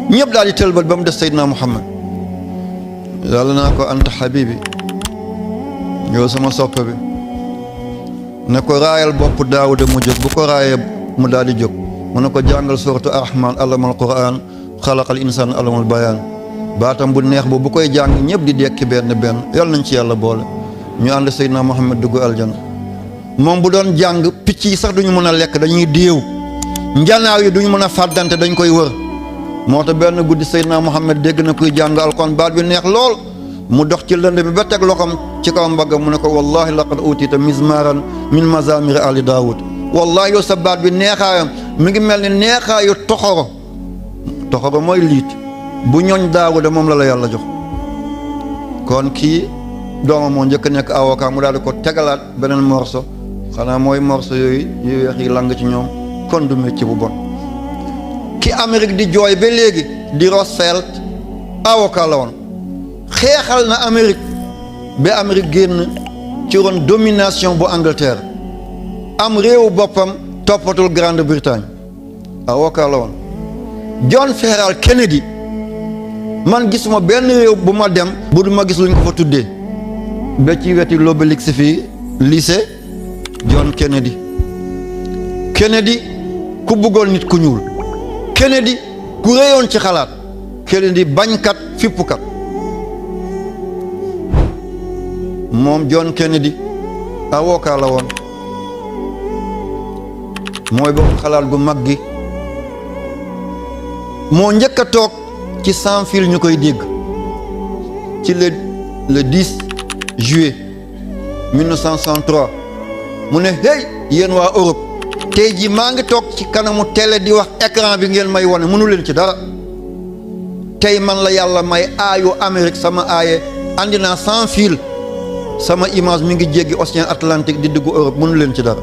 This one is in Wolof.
ñëpp daal di tëlbat ba mu des Seydina Muhammad yàlla naa ko anta habibi yow sama soppe bi ne ko raayal bopp Daawuda mu jóg bu ko raayee mu daal di jóg mu ne ko jàngal suuratu Ar-Rahmaan allamal Qur'aan xalaqal insaan allamal bayaan baatam bu neex boobu bu koy jàng ñëpp di dekki benn yàlla nañ ci yàlla boole ñu ànd Seydina Muhammad dugg aljana moom bu doon jàng picc yi sax duñu mën a lekk dañuy déew njanaaw yi duñu mën a fàddante dañ koy wër moo tax benn guddi Seydina Muhammad dégg na kuy jàng alxuraan baat bi neex lool mu dox ci lënd bi ba teg loxoom ci kaw mbaggam mu ne ko wallahi laqad utita mizmaran min mazamiri ali daawud wallahi yow sa baat bi neexaayam mi ngi mel ni neexaayu toxoro mooy liit bu ñooñ daawuda moom la yàlla jox kon kii doomam moo njëkk nekk avocat mu daal di ko tegalaat beneen morso xanaa mooy morso yooyu yu weex yi lang ci ñoom kon du métier bu bon ki Amérique di jooy ba léegi di Roosevelt avocat la woon xeexal na Amérique ba Amérique génn ci ron domination bu Angleterre am réewu boppam toppatul Grande-Bretagne avocat la woon John Ferral Kennedy man gisuma benn réew bu ma dem bu du ma gis luñ ko fa tuddee ba ci weti l'Obélisque fii lycée John Kennedy ku bëggoon nit ku ñuul Kennedy ku réyoon ci xalaat Kennedy bañkat fippukat moom John Kennedy avocat la woon mooy bokk xalaat gu mag gi moo njëkk a toog ci sans fil ñu koy dégg ci le 10 juillet 1963 mu ne hey yéen waa Europe tey jii maa ngi toog ci kanamu télé di wax écran bi ngeen may wane mënu leen ci dara tey man la yàlla may aayu Amérique sama aaye andi naa sans fil sama image mi ngi jéggi océan Atlantique di dugg Europe mënu leen ci dara